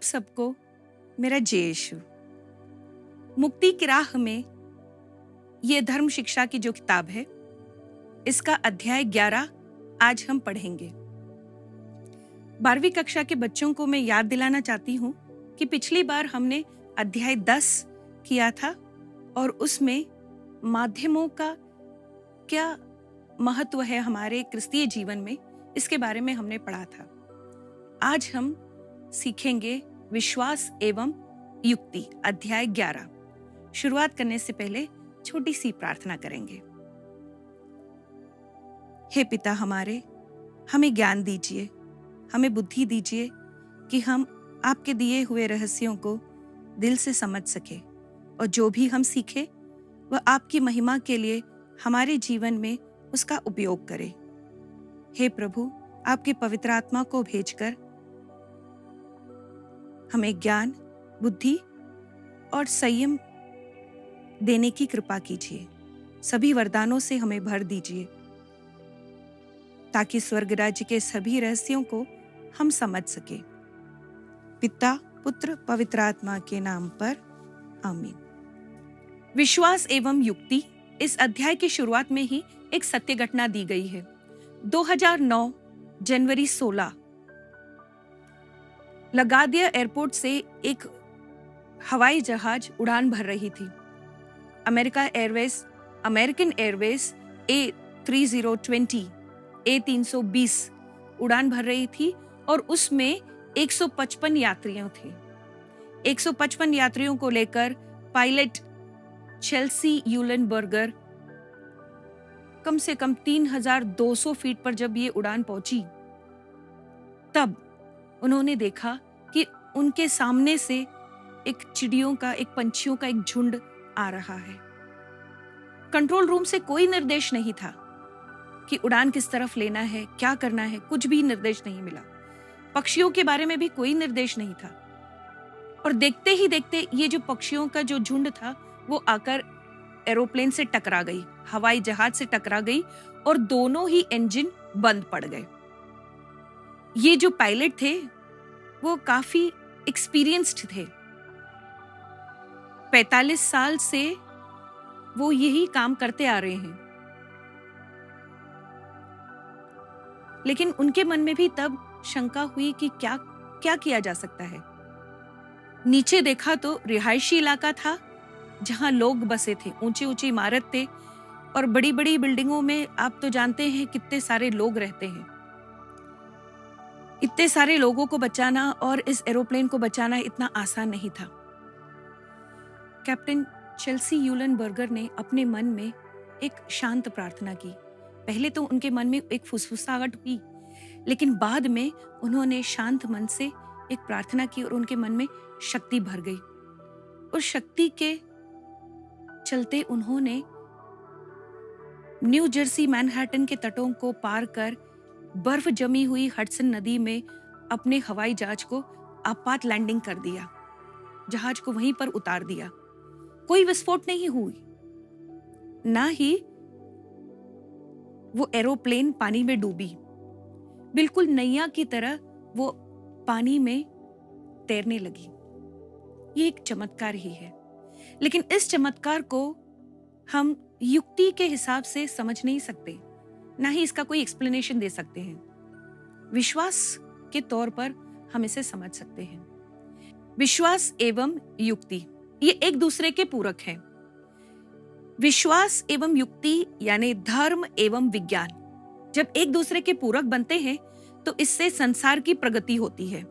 आप सबको मेरा जय यीशु। मुक्ति की राह में ये धर्म शिक्षा की जो किताब है, इसका अध्याय 11 आज हम पढ़ेंगे। 12वीं कक्षा के बच्चों को मैं याद दिलाना चाहती हूँ कि पिछली बार हमने अध्याय 10 किया था और उसमें माध्यमों का क्या महत्व है हमारे क्रिस्तीय जीवन में, इसके बारे में हमने पढ़ा था। आज हम सीखेंगे विश्वास एवं युक्ति अध्याय 11। शुरुआत करने से पहले छोटी सी प्रार्थना करेंगे। हे पिता हमारे, हमें ज्ञान दीजिए, हमें बुद्धि दीजिए कि हम आपके दिए हुए रहस्यों को दिल से समझ सके और जो भी हम सीखे वह आपकी महिमा के लिए हमारे जीवन में उसका उपयोग करें। हे प्रभु, आपके पवित्र आत्मा को भेजकर हमें ज्ञान, बुद्धि और संयम देने की कृपा कीजिए। सभी वरदानों से हमें भर दीजिए ताकि स्वर्ग राज्य के सभी रहस्यों को हम समझ सके। पिता, पुत्र, पवित्र आत्मा के नाम पर आमीन। विश्वास एवं युक्ति इस अध्याय की शुरुआत में ही एक सत्य घटना दी गई है। 2009 जनवरी 16 लगादिया एयरपोर्ट से एक हवाई जहाज उड़ान भर रही थी। अमेरिकन एयरवेज A3020 A320 उड़ान भर रही थी और उसमें 155 यात्रियों थे। 155 यात्रियों को लेकर पायलट चेल्सी यूलेनबर्गर कम से कम 3200 फीट पर जब ये उड़ान पहुंची, तब उन्होंने देखा कि उनके सामने से एक पंछियों का एक झुंड आ रहा है। कंट्रोल रूम से कोई निर्देश नहीं था कि उड़ान किस तरफ लेना है, क्या करना है, कुछ भी निर्देश नहीं मिला। पक्षियों के बारे में भी कोई निर्देश नहीं था। और देखते ही देखते ये जो पक्षियों का जो झुंड था वो आकर एरोप्लेन से टकरा गई, हवाई जहाज से टकरा गई और दोनों ही इंजन बंद पड़ गए। ये जो पायलट थे वो काफी एक्सपीरियंस्ड थे। 45 साल से वो यही काम करते आ रहे हैं। लेकिन उनके मन में भी तब शंका हुई कि क्या क्या किया जा सकता है। नीचे देखा तो रिहायशी इलाका था जहां लोग बसे थे, ऊंची ऊंची इमारत थे और बड़ी बड़ी बिल्डिंगों में आप तो जानते हैं कितने सारे लोग रहते हैं। इतने सारे लोगों को बचाना और इस एरोप्लेन को बचाना इतना आसान नहीं था। कैप्टन चेल्सी यूलेनबर्गर ने अपने मन में एक शांत प्रार्थना की। पहले तो उनके मन में एक फुसफुसाहट हुई, लेकिन बाद में उन्होंने शांत मन से एक प्रार्थना की और उनके मन में शक्ति भर गई। उस शक्ति के चलते उन्होंने न्यू जर्सी मैनहट्टन के तटों को पार कर बर्फ जमी हुई हडसन नदी में अपने हवाई जहाज को आपात लैंडिंग कर दिया। जहाज को वहीं पर उतार दिया। कोई विस्फोट नहीं हुई, ना ही वो एरोप्लेन पानी में डूबी। बिल्कुल नैया की तरह वो पानी में तैरने लगी। ये एक चमत्कार ही है, लेकिन इस चमत्कार को हम युक्ति के हिसाब से समझ नहीं सकते, ना ही इसका कोई एक्सप्लेनेशन दे सकते हैं। विश्वास के तौर पर हम इसे समझ सकते हैं। विश्वास एवं युक्ति ये एक दूसरे के पूरक हैं। विश्वास एवं युक्ति यानी धर्म एवं विज्ञान जब एक दूसरे के पूरक बनते हैं तो इससे संसार की प्रगति होती है।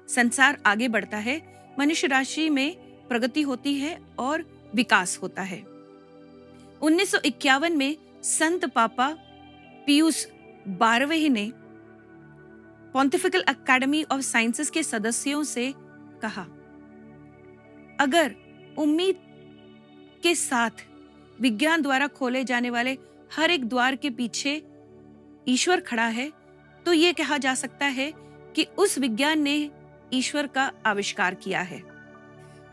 संसार आगे बढ़ता है, मनुष्य राशि में प्रगति होती है और विकास होता है। 1951 में संत पापा पियूस 12वें ने पॉन्टिफिकल एकेडमी ऑफ साइंसेस के सदस्यों से कहा, अगर उम्मीद के साथ विज्ञान द्वारा खोले जाने वाले हर एक द्वार के पीछे ईश्वर खड़ा है तो यह कहा जा सकता है कि उस विज्ञान ने ईश्वर का आविष्कार किया है।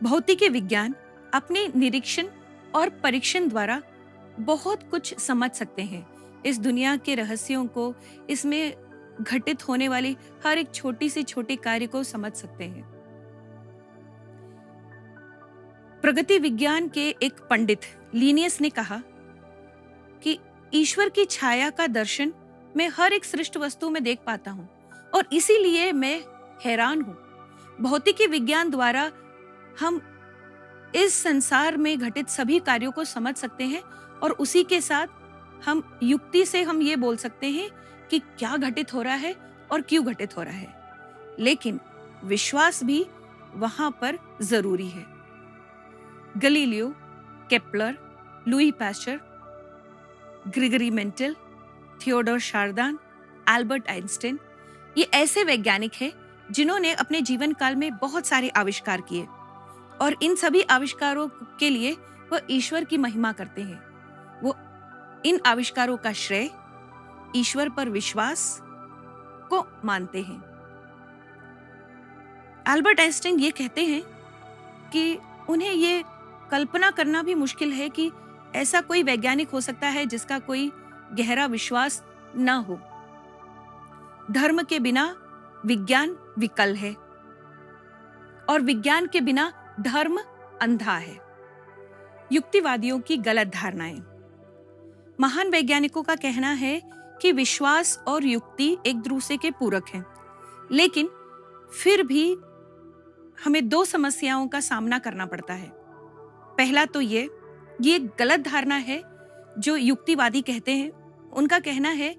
भौतिकी विज्ञान अपने निरीक्षण और परीक्षण द्वारा बहुत कुछ समझ सकते हैं। इस दुनिया के रहस्यों को, इसमें घटित होने वाली हर एक छोटी से छोटी कार्य को समझ सकते हैं। प्रगति विज्ञान के एक पंडित लीनियस ने कहा कि ईश्वर की छाया का दर्शन मैं हर एक सृष्ट वस्तु में देख पाता हूं और इसीलिए मैं हैरान हूं। भौतिकी विज्ञान द्वारा हम इस संसार में घटित सभी कार्यों को समझ सकते हैं और उसी के साथ हम युक्ति से हम ये बोल सकते हैं कि क्या घटित हो रहा है और क्यों घटित हो रहा है। लेकिन विश्वास भी वहां पर जरूरी है। Galileo, Kepler, Louis Pasteur, Gregor Mendel, Theodore Chardin, Albert Einstein, ये ऐसे वैज्ञानिक हैं जिन्होंने अपने जीवन काल में बहुत सारे आविष्कार किए और इन सभी आविष्कारों के लिए वह ईश्वर की महिमा करते हैं। वो इन आविष्कारों का श्रेय ईश्वर पर विश्वास को मानते हैं। एल्बर्ट आइंस्टाइन ये कहते हैं कि उन्हें ये कल्पना करना भी मुश्किल है कि ऐसा कोई वैज्ञानिक हो सकता है जिसका कोई गहरा विश्वास न हो। धर्म के बिना विज्ञान विकल है और विज्ञान के बिना धर्म अंधा है। युक्तिवादियों की गलत धारणाएं। महान वैज्ञानिकों का कहना है कि विश्वास और युक्ति एक दूसरे के पूरक हैं, लेकिन फिर भी हमें दो समस्याओं का सामना करना पड़ता है। पहला तो ये गलत धारणा है जो युक्तिवादी कहते हैं। उनका कहना है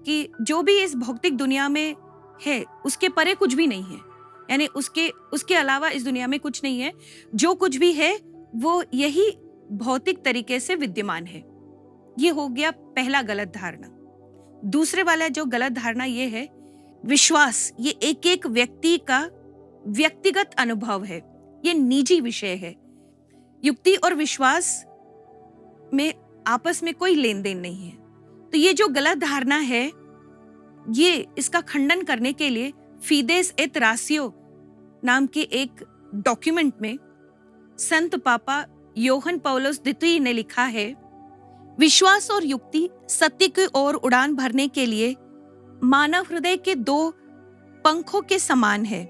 कि जो भी इस भौतिक दुनिया में है उसके परे कुछ भी नहीं है, यानी उसके अलावा इस दुनिया में कुछ नहीं है। जो कुछ भी है वो यही भौतिक तरीके से विद्यमान है। ये हो गया पहला गलत धारणा। दूसरे वाला जो गलत धारणा ये है, विश्वास ये एक एक व्यक्ति का व्यक्तिगत अनुभव है, ये निजी विषय है। युक्ति और विश्वास में आपस में कोई लेन देन नहीं है। तो ये जो गलत धारणा है, ये इसका खंडन करने के लिए फिदेस एट राशियो नाम के एक डॉक्यूमेंट में संत पापा योहन पौलुस द्वितीय ने लिखा है, विश्वास और युक्ति सत्य की ओर उड़ान भरने के लिए मानव हृदय के दो पंखों के समान है।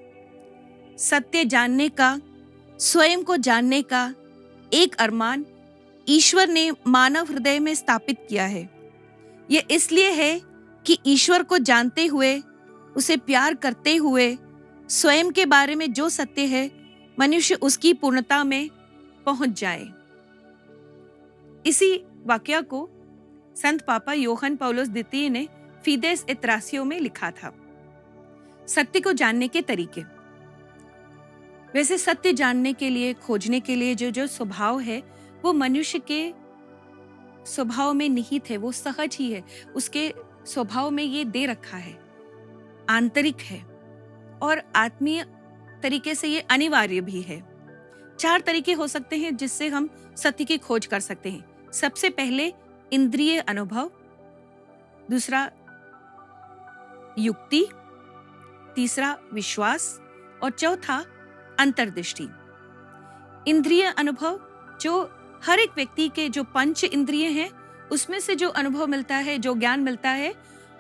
सत्य जानने का, स्वयं को जानने का एक अरमान ईश्वर ने मानव हृदय में स्थापित किया है। यह इसलिए है कि ईश्वर को जानते हुए, उसे प्यार करते हुए, स्वयं के बारे में जो सत्य है, मनुष्य उसकी पूर्णता में पहुंच जाए। इसी वाक्य को संत पापा योहन पौलुस द्वितीय ने फिदेस एट राशियो में लिखा था। सत्य को जानने के तरीके। वैसे सत्य जानने के लिए, खोजने के लिए जो स्वभाव है वो मनुष्य के स्वभाव में निहित है, वो सहज ही है। उसके स्वभाव में ये दे रखा है, आंतरिक है और आत्मीय तरीके से ये अनिवार्य भी है। 4 तरीके हो सकते हैं जिससे हम सत्य की खोज कर सकते हैं। सबसे पहले इंद्रिय अनुभव, दूसरा युक्ति, तीसरा विश्वास और चौथा अंतर्दृष्टि। इंद्रिय अनुभव जो हर एक व्यक्ति के जो 5 इंद्रिय हैं उसमें से जो अनुभव मिलता है, जो ज्ञान मिलता है,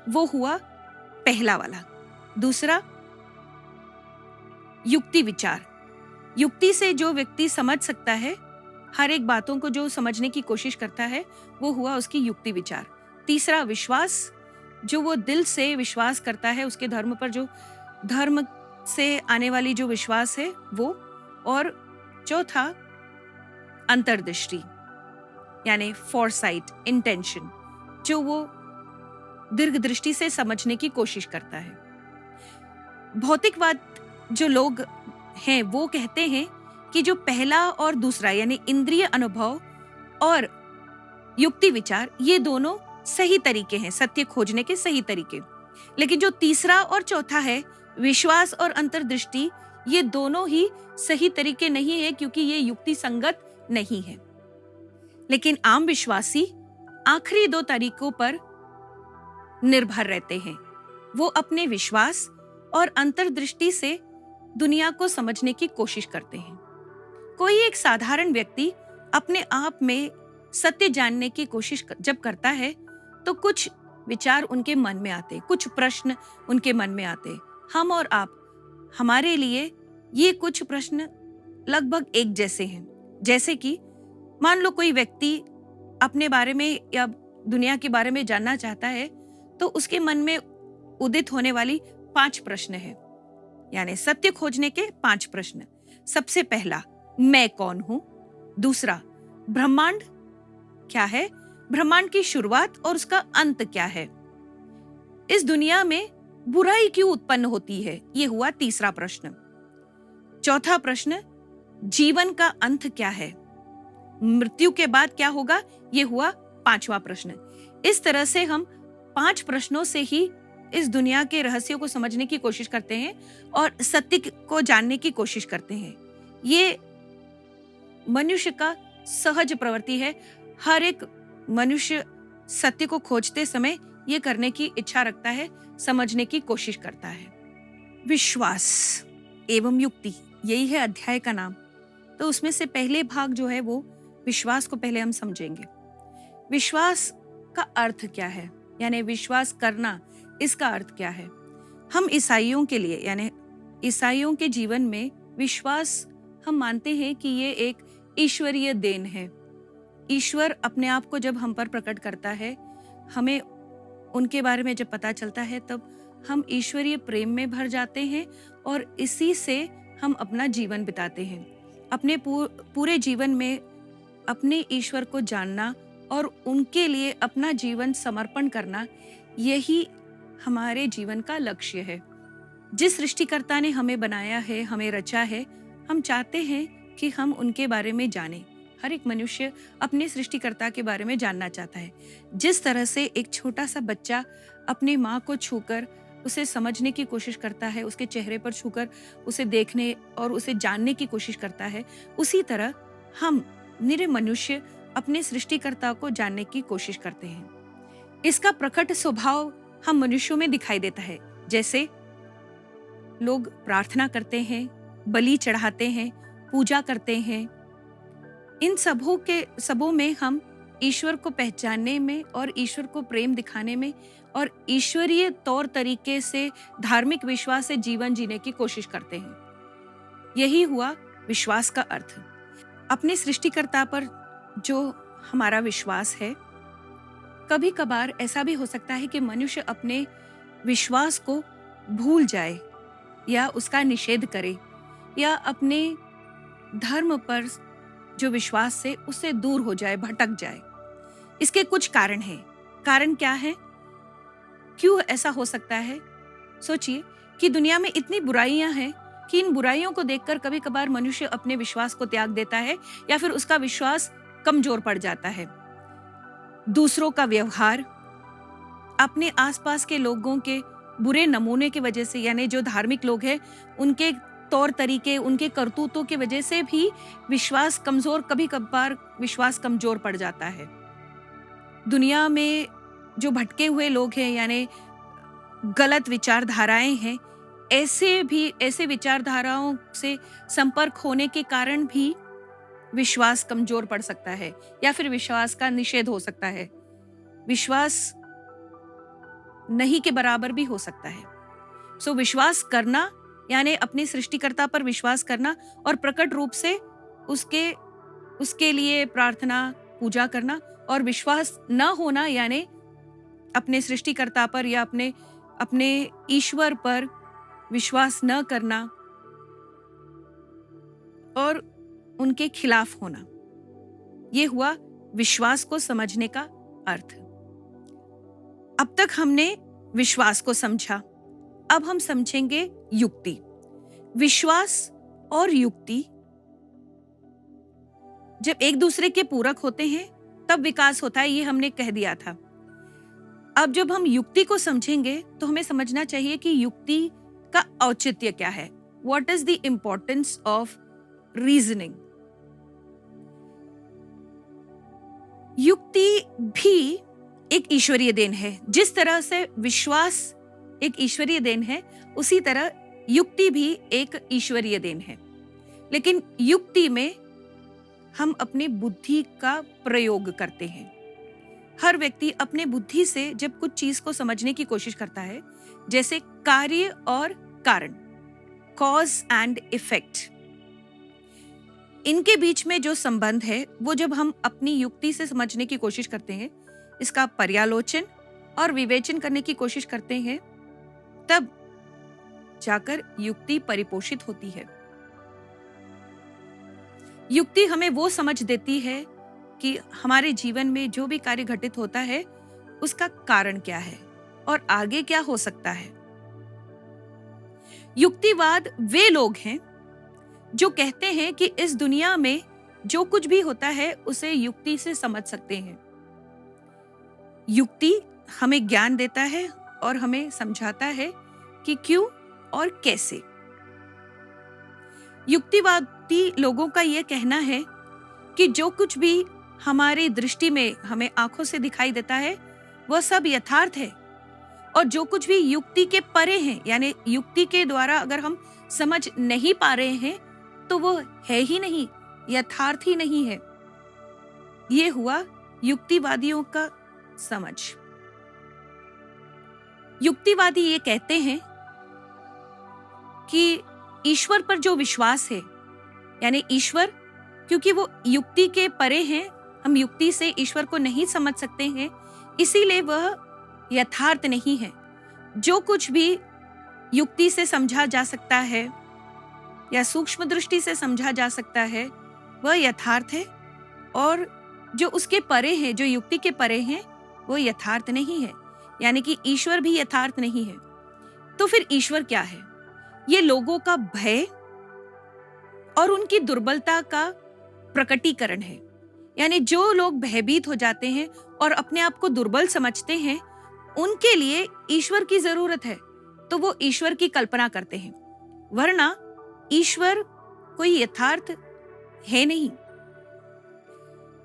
वो हुआ पहला वाला। दूसरा युक्ति विचार। युक्ति से जो व्यक्ति समझ सकता है, हर एक बातों को जो समझने की कोशिश करता है, वो हुआ उसकी युक्ति विचार। तीसरा विश्वास, जो वो दिल से विश्वास करता है, उसके धर्म पर जो धर्म से आने वाली जो विश्वास है वो। और चौथा अंतर्दृष्टि, यानी फॉरसाइट, इंटेंशन, जो वो दीर्घ दृष्टि से समझने की कोशिश करता है। भौतिकवाद जो लोग हैं वो कहते हैं कि जो पहला और दूसरा यानी इंद्रिय अनुभव और युक्ति विचार, ये दोनों सही तरीके हैं, सत्य खोजने के सही तरीके। लेकिन जो तीसरा और चौथा है, विश्वास और अंतर्दृष्टि, ये दोनों ही सही तरीके नहीं है क्योंकि ये युक्ति संगत नहीं है। लेकिन आम विश्वासी आखिरी 2 तरीकों पर निर्भर रहते हैं। वो अपने विश्वास और अंतर्दृष्टि से दुनिया को समझने की कोशिश करते हैं। कोई एक साधारण व्यक्ति अपने आप में सत्य जानने की कोशिश जब करता है तो कुछ विचार उनके मन में आते, कुछ प्रश्न उनके मन में आते। हम और आप, हमारे लिए ये कुछ प्रश्न लगभग एक जैसे हैं। जैसे कि मान लो कोई व्यक्ति अपने बारे में या दुनिया के बारे में जानना चाहता है, तो उसके मन में उदित होने वाली 5 प्रश्न है, यानी सत्य खोजने के 5 प्रश्न। सबसे पहला, मैं कौन हूं? दूसरा, ब्रह्मांड क्या है? ब्रह्मांड की शुरुआत और उसका अंत क्या है? इस दुनिया में बुराई क्यों उत्पन्न होती है? यह हुआ तीसरा प्रश्न। चौथा प्रश्न, जीवन का अंत क्या है? मृत्यु के बाद क्या होगा? यह हुआ 5वां प्रश्न। इस तरह से हम 5 प्रश्नों से ही इस दुनिया के रहस्यों को समझने की कोशिश करते हैं और सत्य को जानने की कोशिश करते हैं। ये मनुष्य का सहज प्रवृत्ति है। हर एक मनुष्य सत्य को खोजते समय ये करने की इच्छा रखता है, समझने की कोशिश करता है। विश्वास एवं युक्ति, यही है अध्याय का नाम। तो उसमें से पहले भाग जो है वो विश्वास को पहले हम समझेंगे। विश्वास का अर्थ क्या है, यानी विश्वास करना, इसका अर्थ क्या है? हम ईसाइयों के लिए, यानी ईसाइयों के जीवन में विश्वास हम मानते हैं कि ये एक ईश्वरीय देन है। ईश्वर अपने आप को जब हम पर प्रकट करता है, हमें उनके बारे में जब पता चलता है, तब हम ईश्वरीय प्रेम में भर जाते हैं और इसी से हम अपना जीवन बिताते हैं। अपने पूरे जीवन में अपने ईश्वर को जानना और उनके लिए अपना जीवन समर्पण करना, यही हमारे जीवन का लक्ष्य है। जिस सृष्टिकर्ता ने हमें बनाया है, हमें रचा है, हम चाहते हैं कि हम उनके बारे में जानें। हर एक मनुष्य अपने सृष्टिकर्ता के बारे में जानना चाहता है। जिस तरह से एक छोटा सा बच्चा अपने माँ को छूकर उसे समझने की कोशिश करता है, उसके चेहरे पर छूकर उसे देखने और उसे जानने की कोशिश करता है, उसी तरह हम निरे मनुष्य अपने सृष्टिकर्ता को जानने की कोशिश करते हैं। इसका प्रकट स्वभाव हम मनुष्यों में दिखाई देता है। जैसे लोग प्रार्थना करते हैं, बलि चढ़ाते हैं, पूजा करते हैं। इन सबों में हम ईश्वर को पहचानने में और ईश्वर को प्रेम दिखाने में और ईश्वरीय तौर तरीके से धार्मिक विश्वास से जीवन जीने की कोशिश करते हैं। यही हुआ विश्वास का अर्थ। अपने सृष्टिकर्ता पर जो हमारा विश्वास है, कभी कभार ऐसा भी हो सकता है कि मनुष्य अपने विश्वास को भूल जाए या उसका निषेध करे या अपने धर्म पर जो विश्वास से उससे दूर हो जाए, भटक जाए। इसके कुछ कारण हैं। कारण क्या है? क्यों ऐसा हो सकता है? सोचिए कि दुनिया में इतनी बुराइयां हैं कि इन बुराइयों को देखकर कभी कभार मनुष्य अपने विश्वास को त्याग देता है या फिर उसका विश्वास कमजोर पड़ जाता है। दूसरों का व्यवहार, अपने आसपास के लोगों के बुरे नमूने की वजह से, यानी जो धार्मिक लोग हैं उनके तौर तरीके, उनके करतूतों की वजह से भी विश्वास कमजोर, कभी कभार विश्वास कमजोर पड़ जाता है। दुनिया में जो भटके हुए लोग हैं, यानी गलत विचारधाराएं हैं, ऐसे विचारधाराओं से संपर्क होने के कारण भी विश्वास कमजोर पड़ सकता है या फिर विश्वास का निषेध हो सकता है। विश्वास नहीं के बराबर भी हो सकता है। सो विश्वास करना यानी अपने सृष्टिकर्ता पर विश्वास करना और प्रकट रूप से उसके लिए प्रार्थना, पूजा करना, और विश्वास न होना यानी अपने सृष्टिकर्ता पर या अपने ईश्वर पर विश्वास न करना और उनके खिलाफ होना। यह हुआ विश्वास को समझने का अर्थ। अब तक हमने विश्वास को समझा, अब हम समझेंगे युक्ति। विश्वास और युक्ति जब एक दूसरे के पूरक होते हैं तब विकास होता है, ये हमने कह दिया था। अब जब हम युक्ति को समझेंगे तो हमें समझना चाहिए कि युक्ति का औचित्य क्या है। What is the importance of reasoning. युक्ति भी एक ईश्वरीय देन है। जिस तरह से विश्वास एक ईश्वरीय देन है, उसी तरह युक्ति भी एक ईश्वरीय देन है। लेकिन युक्ति में हम अपनी बुद्धि का प्रयोग करते हैं। हर व्यक्ति अपने बुद्धि से जब कुछ चीज को समझने की कोशिश करता है, जैसे कार्य और कारण, कॉज एंड इफेक्ट, इनके बीच में जो संबंध है वो जब हम अपनी युक्ति से समझने की कोशिश करते हैं, इसका पर्यालोचन और विवेचन करने की कोशिश करते हैं, तब जाकर युक्ति परिपोषित होती है। युक्ति हमें वो समझ देती है कि हमारे जीवन में जो भी कार्य घटित होता है उसका कारण क्या है और आगे क्या हो सकता है। युक्तिवाद वे लोग हैं जो कहते हैं कि इस दुनिया में जो कुछ भी होता है उसे युक्ति से समझ सकते हैं। युक्ति हमें ज्ञान देता है और हमें समझाता है कि क्यों और कैसे। युक्तिवादी लोगों का यह कहना है कि जो कुछ भी हमारी दृष्टि में हमें आंखों से दिखाई देता है वह सब यथार्थ है, और जो कुछ भी युक्ति के परे हैं, यानी युक्ति के द्वारा अगर हम समझ नहीं पा रहे हैं तो वो है ही नहीं, यथार्थ ही नहीं है। ये हुआ युक्तिवादियों का समझ। युक्तिवादी ये कहते हैं कि ईश्वर पर जो विश्वास है, यानी ईश्वर, क्योंकि वो युक्ति के परे हैं, हम युक्ति से ईश्वर को नहीं समझ सकते हैं, इसीलिए वह यथार्थ नहीं है। जो कुछ भी युक्ति से समझा जा सकता है या सूक्ष्म दृष्टि से समझा जा सकता है वह यथार्थ है, और जो उसके परे है, जो युक्ति के परे हैं, वो यथार्थ नहीं है, यानी कि ईश्वर भी यथार्थ नहीं है। तो फिर ईश्वर क्या है? ये लोगों का भय और उनकी दुर्बलता का प्रकटीकरण है। यानी जो लोग भयभीत हो जाते हैं और अपने आप को दुर्बल समझते हैं, उनके लिए ईश्वर की जरूरत है, तो वो ईश्वर की कल्पना करते हैं, वरना ईश्वर कोई यथार्थ है नहीं।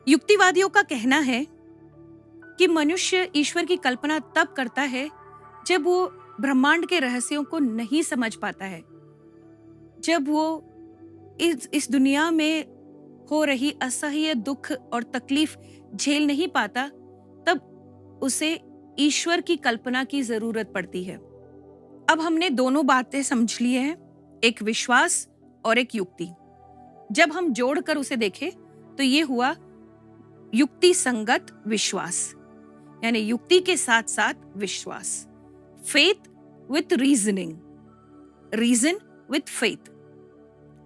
युक्तिवादियों का कहना है कि मनुष्य ईश्वर की कल्पना तब करता है जब वो ब्रह्मांड के रहस्यों को नहीं समझ पाता है, जब वो इस दुनिया में हो रही असह्य दुख और तकलीफ झेल नहीं पाता, तब उसे ईश्वर की कल्पना की जरूरत पड़ती है। अब हमने दोनों बातें समझ ली हैं, एक विश्वास और एक युक्ति। जब हम जोड़कर उसे देखें तो ये हुआ युक्ति संगत विश्वास, यानी युक्ति के साथ साथ विश्वास। Faith with reasoning, reason with faith.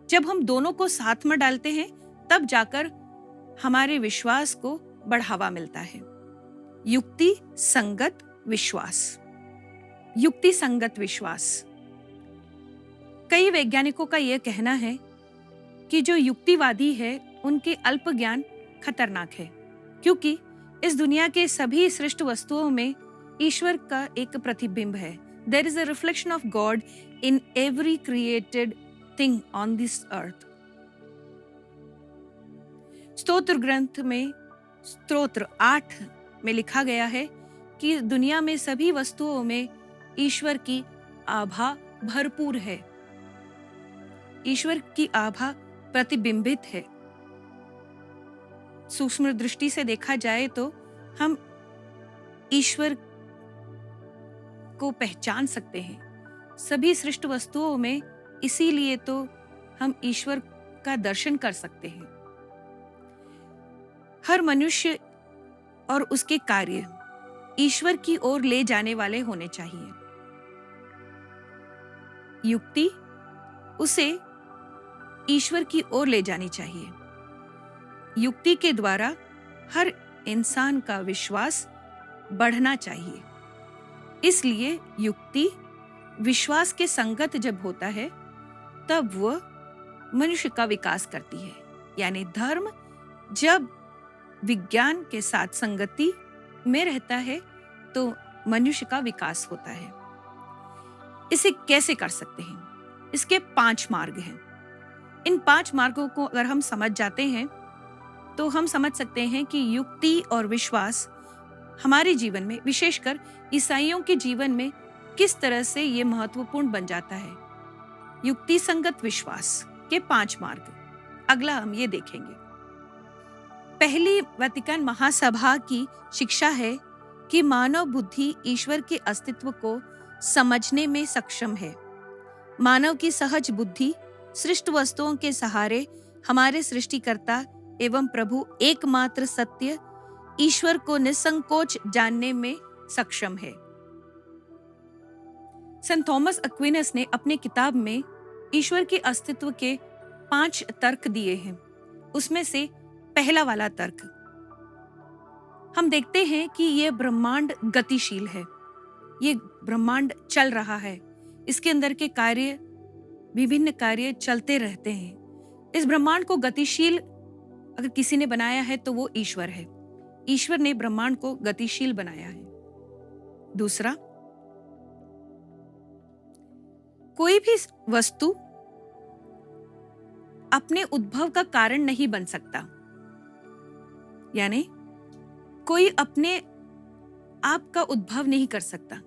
जब हम दोनों को साथ में डालते हैं तब जाकर हमारे विश्वास को बढ़ावा मिलता है। युक्ति संगत विश्वास। युक्ति संगत विश्वास। कई वैज्ञानिकों का यह कहना है कि जो युक्तिवादी है उनके अल्प ज्ञान खतरनाक है, क्योंकि इस दुनिया के सभी सृष्ट वस्तुओं में ईश्वर का एक प्रतिबिंब है। There is a reflection of God in every created thing on this earth. स्तोत्र ग्रंथ में स्तोत्र 8 में लिखा गया है कि दुनिया में सभी वस्तुओं में ईश्वर की आभा भरपूर है, ईश्वर की आभा प्रतिबिंबित है। सूक्ष्म दृष्टि से देखा जाए तो हम ईश्वर को पहचान सकते हैं सभी सृष्ट वस्तुओं में, इसीलिए तो हम ईश्वर का दर्शन कर सकते हैं। हर मनुष्य और उसके कार्य ईश्वर की ओर ले जाने वाले होने चाहिए। युक्ति उसे ईश्वर की ओर ले जानी चाहिए। युक्ति के द्वारा हर इंसान का विश्वास बढ़ना चाहिए। इसलिए युक्ति विश्वास के संगत जब होता है तब वह मनुष्य का विकास करती है, यानी धर्म जब विज्ञान के साथ संगति में रहता है तो मनुष्य का विकास होता है। इसे कैसे कर सकते हैं? इसके 5 मार्ग हैं। इन 5 मार्गों को अगर हम समझ जाते हैं तो हम समझ सकते हैं कि युक्ति और विश्वास हमारे जीवन में, विशेषकर ईसाइयों के जीवन में, किस तरह से ये महत्वपूर्ण बन जाता है। युक्ति संगत विश्वास के 5 मार्ग अगला हम ये देखेंगे। पहली वेटिकन महासभा की शिक्षा है कि मानव बुद्धि ईश्वर के अस्तित्व को समझने में सक्षम है। मानव की सहज बुद्धि सृष्ट वस्तुओं के सहारे हमारे सृष्टिकर्ता एवं प्रभु एकमात्र सत्य ईश्वर को निसंकोच जानने में सक्षम है। संत थॉमस एक्विनस ने अपने किताब में ईश्वर के अस्तित्व के 5 तर्क दिए हैं। उसमें से पहला वाला तर्क, हम देखते हैं कि यह ब्रह्मांड गतिशील है, ये ब्रह्मांड चल रहा है, इसके अंदर के कार्य, विभिन्न कार्य चलते रहते हैं। इस ब्रह्मांड को गतिशील अगर किसी ने बनाया है तो वो ईश्वर है। ईश्वर ने ब्रह्मांड को गतिशील बनाया है। दूसरा, कोई भी वस्तु अपने उद्भव का कारण नहीं बन सकता, यानी कोई अपने आप का उद्भव नहीं कर सकता।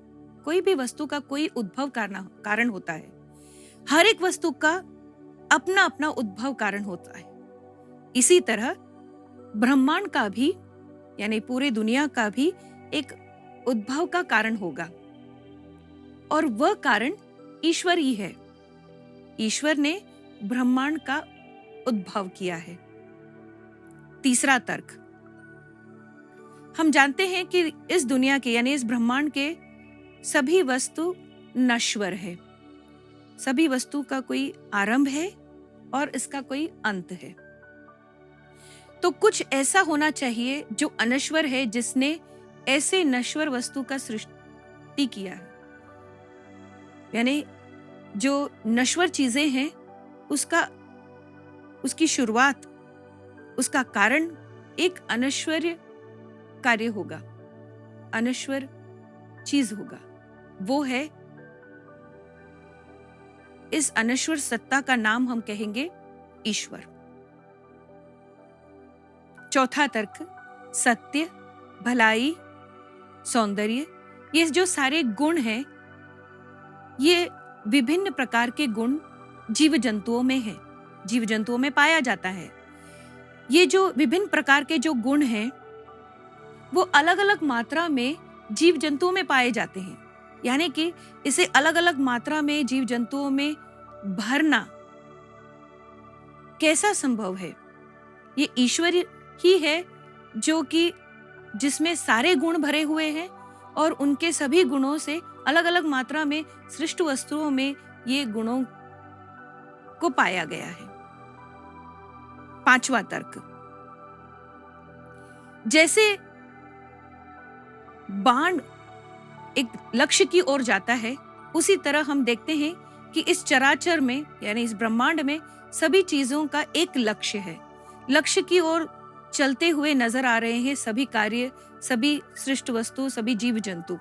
कोई भी वस्तु का कोई उद्भव कारण होता है। हर एक वस्तु का अपना अपना उद्भव कारण होता है। इसी तरह ब्रह्मांड का भी, यानी पूरे दुनिया का भी एक उद्भव का कारण होगा, और वह कारण ईश्वर ही है। ईश्वर ने ब्रह्मांड का उद्भव किया है। तीसरा तर्क, हम जानते हैं कि इस दुनिया के, यानी इस ब्रह्मांड के सभी वस्तु नश्वर है। सभी वस्तु का कोई आरंभ है और इसका कोई अंत है। तो कुछ ऐसा होना चाहिए जो अनश्वर है, जिसने ऐसे नश्वर वस्तु का सृष्टि किया है। यानी जो नश्वर चीजें हैं उसकी शुरुआत, उसका कारण एक अनश्वर कार्य होगा, अनश्वर चीज होगा। वो है, इस अनश्वर सत्ता का नाम हम कहेंगे ईश्वर। चौथा तर्क, सत्य, भलाई, सौंदर्य, ये जो सारे गुण हैं, ये विभिन्न प्रकार के गुण जीव जंतुओं में है, जीव जंतुओं में पाया जाता है। ये जो विभिन्न प्रकार के जो गुण हैं, वो अलग अलग मात्रा में जीव जंतुओं में पाए जाते हैं। यानी कि इसे अलग अलग मात्रा में जीव जंतुओं में भरना कैसा संभव है? ये ईश्वर ही है जो कि जिसमें सारे गुण भरे हुए हैं, और उनके सभी गुणों से अलग अलग मात्रा में सृष्ट वस्तुओं में ये गुणों को पाया गया है। पांचवा तर्क, जैसे बाण एक लक्ष्य की ओर जाता है, उसी तरह हम देखते हैं कि इस चराचर में, यानी इस ब्रह्मांड में सभी चीजों का एक लक्ष्य है। लक्ष्य की ओर चलते हुए नजर आ रहे हैं सभी कार्य, सभी सृष्ट वस्तु, सभी जीव जंतु।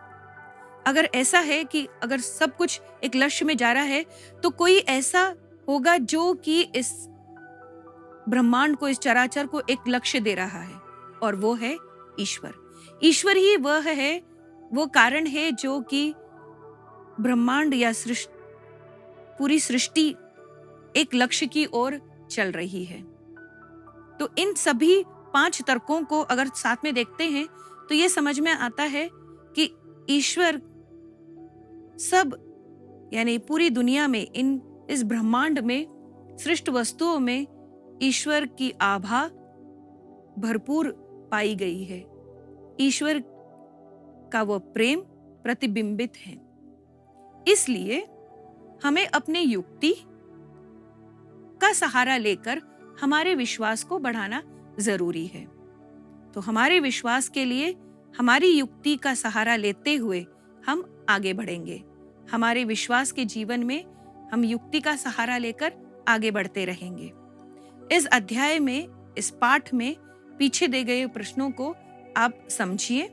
अगर ऐसा है कि अगर सब कुछ एक लक्ष्य में जा रहा है, तो कोई ऐसा होगा जो कि इस ब्रह्मांड को, इस चराचर को एक लक्ष्य दे रहा है, और वो है ईश्वर। ईश्वर ही वह है, वो कारण है जो कि ब्रह्मांड या पूरी सृष्टि एक लक्ष्य की ओर चल रही है। तो इन सभी 5 तर्कों को अगर साथ में देखते हैं तो ये समझ में आता है कि ईश्वर सब, यानी पूरी दुनिया में, इस ब्रह्मांड में, सृष्ट वस्तुओं में ईश्वर की आभा भरपूर पाई गई है। ईश्वर का वो प्रेम प्रतिबिंबित है। इसलिए हमें अपने युक्ति का सहारा लेकर हमारे विश्वास को बढ़ाना जरूरी है। तो हमारे विश्वास के लिए हमारी युक्ति का सहारा लेते हुए हम आगे बढ़ेंगे। हमारे विश्वास के जीवन में हम युक्ति का सहारा लेकर आगे बढ़ते रहेंगे। इस अध्याय में, इस पाठ में पीछे दिए गए प्रश्नों को आप समझिए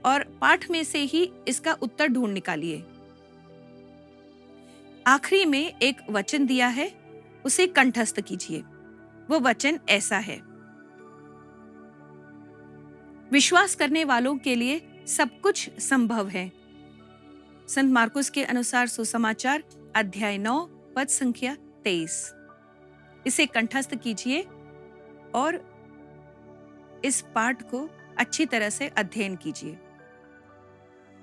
और पाठ में से ही इसका उत्तर ढूंढ निकालिए। आखिरी में एक वचन दिया है, उसे कंठस्थ कीजिए। वो वचन ऐसा है, विश्वास करने वालों के लिए सब कुछ संभव है। संत मार्कुस के अनुसार सुसमाचार अध्याय 9 पद संख्या 23। इसे कंठस्थ कीजिए और इस पाठ को अच्छी तरह से अध्ययन कीजिए।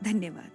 धन्यवाद।